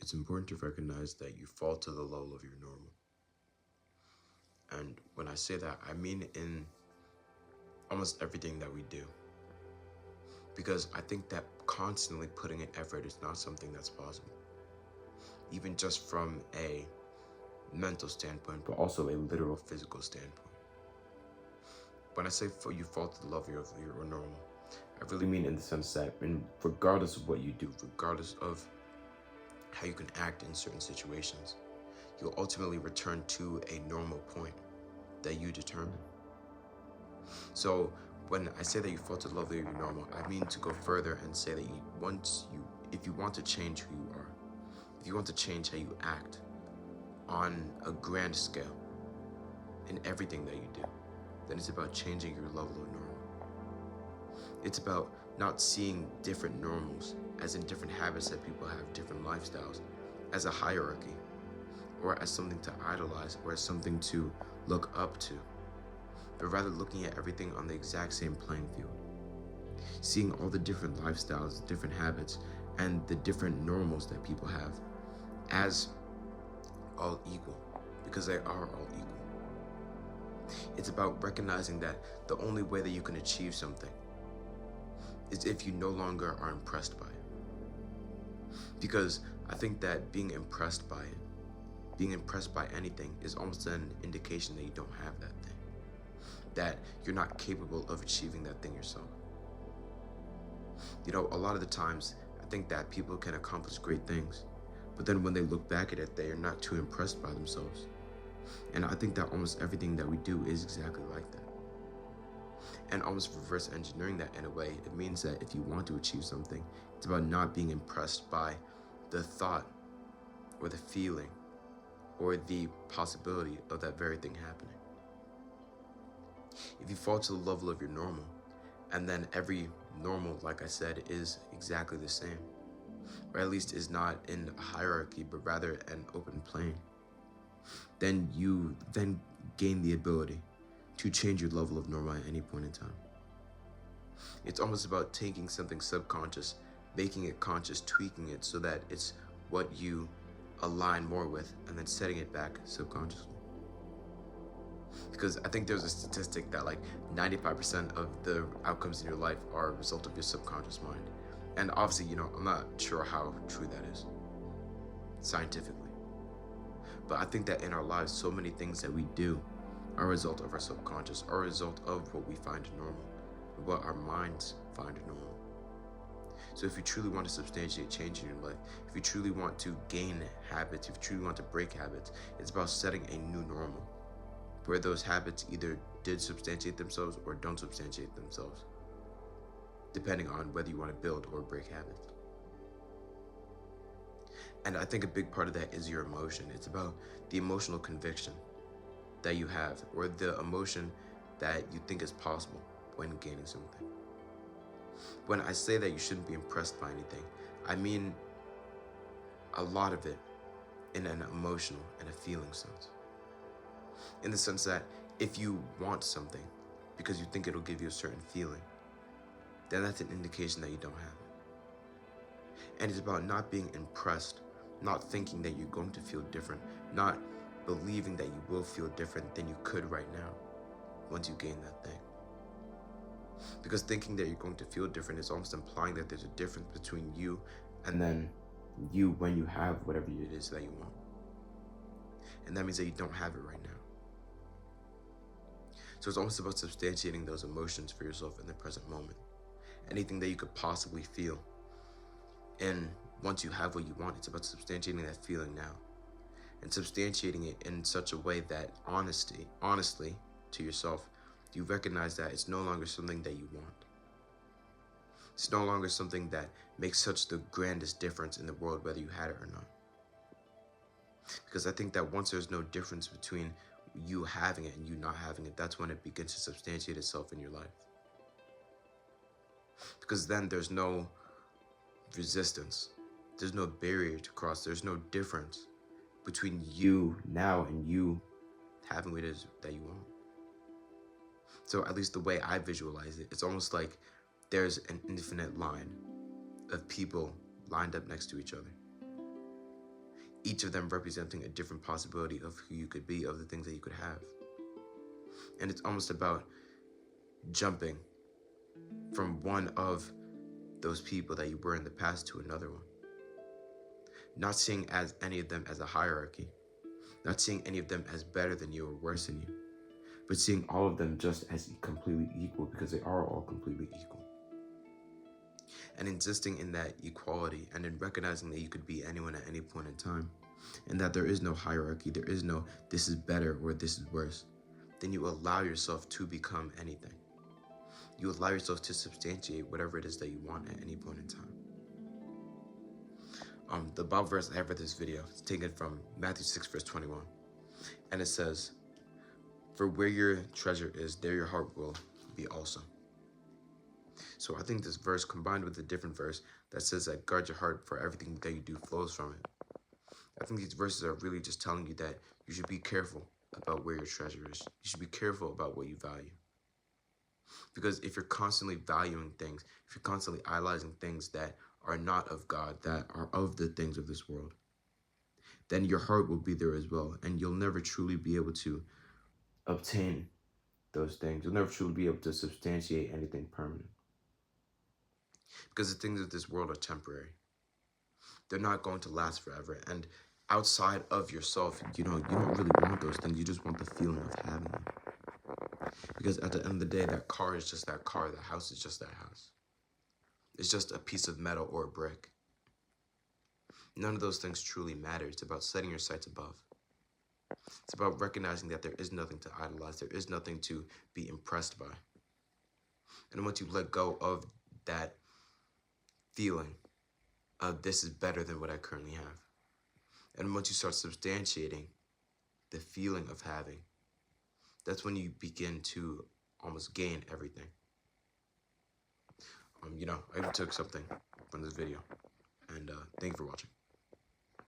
It's important to recognize that you fall to the level of your normal. And when I say that, I mean in almost everything that we do. Because I think that constantly putting in effort is not something that's possible. Even just from a mental standpoint, but also a literal physical standpoint. When I say you fall to the level of your normal, I really mean in the sense that regardless of what you do, regardless of how you can act in certain situations, you'll ultimately return to a normal point that you determine. So when I say that you fall to the level of your normal, I mean to go further and say that if you want to change who you are, if you want to change how you act on a grand scale in everything that you do, then it's about changing your level of normal. It's about not seeing different normals, as in different habits that people have, different lifestyles, as a hierarchy, or as something to idolize, or as something to look up to, but rather looking at everything on the exact same playing field. Seeing all the different lifestyles, different habits, and the different normals that people have as all equal, because they are all equal. It's about recognizing that the only way that you can achieve something is if you no longer are impressed by it. Because I think that being impressed by it, being impressed by anything, is almost an indication that you don't have that thing, that you're not capable of achieving that thing yourself. You know, a lot of the times, I think that people can accomplish great things, but then when they look back at it, they are not too impressed by themselves. And I think that almost everything that we do is exactly like that. And almost reverse engineering that in a way, it means that if you want to achieve something, it's about not being impressed by the thought or the feeling or the possibility of that very thing happening. If you fall to the level of your normal, and then every normal, like I said, is exactly the same, or at least is not in a hierarchy, but rather an open plane, then you then gain the ability to change your level of normal at any point in time. It's almost about taking something subconscious, making it conscious, tweaking it so that it's what you align more with, and then setting it back subconsciously. Because I think there's a statistic that like 95% of the outcomes in your life are a result of your subconscious mind. And obviously, you know, I'm not sure how true that is scientifically. But I think that in our lives, so many things that we do are a result of our subconscious, are a result of what we find normal, what our minds find normal. So if you truly want to substantiate change in your life, if you truly want to gain habits, if you truly want to break habits, it's about setting a new normal, where those habits either did substantiate themselves or don't substantiate themselves, depending on whether you want to build or break habits. And I think a big part of that is your emotion. It's about the emotional conviction that you have, or the emotion that you think is possible when gaining something. When I say that you shouldn't be impressed by anything, I mean a lot of it in an emotional and a feeling sense. In the sense that if you want something because you think it'll give you a certain feeling, then that's an indication that you don't have it. And it's about not being impressed, not thinking that you're going to feel different, not believing that you will feel different than you could right now once you gain that thing. Because thinking that you're going to feel different is almost implying that there's a difference between you and then you when you have whatever it is that you want. And that means that you don't have it right now. So it's almost about substantiating those emotions for yourself in the present moment. Anything that you could possibly feel. And once you have what you want, it's about substantiating that feeling now. And substantiating it in such a way that honestly to yourself, you recognize that it's no longer something that you want. It's no longer something that makes such the grandest difference in the world whether you had it or not. Because I think that once there's no difference between you having it and you not having it, that's when it begins to substantiate itself in your life. Because then there's no resistance, there's no barrier to cross, there's no difference between you now and you having what it is that you want. So at least the way I visualize it, it's almost like there's an infinite line of people lined up next to each other. Each of them representing a different possibility of who you could be, of the things that you could have. And it's almost about jumping from one of those people that you were in the past to another one. Not seeing as any of them as a hierarchy. Not seeing any of them as better than you or worse than you. But seeing all of them just as completely equal, because they are all completely equal. And insisting in that equality and in recognizing that you could be anyone at any point in time. And that there is no hierarchy, there is no this is better or this is worse. Then you allow yourself to become anything. You allow yourself to substantiate whatever it is that you want at any point in time. The Bible verse I have for this video is taken from Matthew 6, verse 21. And it says, "For where your treasure is, there your heart will be also." So I think this verse, combined with a different verse that says that guard your heart, for everything that you do flows from it. I think these verses are really just telling you that you should be careful about where your treasure is. You should be careful about what you value. Because if you're constantly valuing things, if you're constantly idolizing things that are not of God, that are of the things of this world, then your heart will be there as well. And you'll never truly be able to obtain those things. You'll never truly be able to substantiate anything permanent. Because the things of this world are temporary. They're not going to last forever. And outside of yourself, you don't really want those things. You just want the feeling of having them. Because at the end of the day, that car is just that car. The house is just that house. It's just a piece of metal or a brick. None of those things truly matter. It's about setting your sights above. It's about recognizing that there is nothing to idolize. There is nothing to be impressed by. And once you let go of that feeling of this is better than what I currently have, and once you start substantiating the feeling of having, that's when you begin to almost gain everything. I took something from this video, and thank you for watching.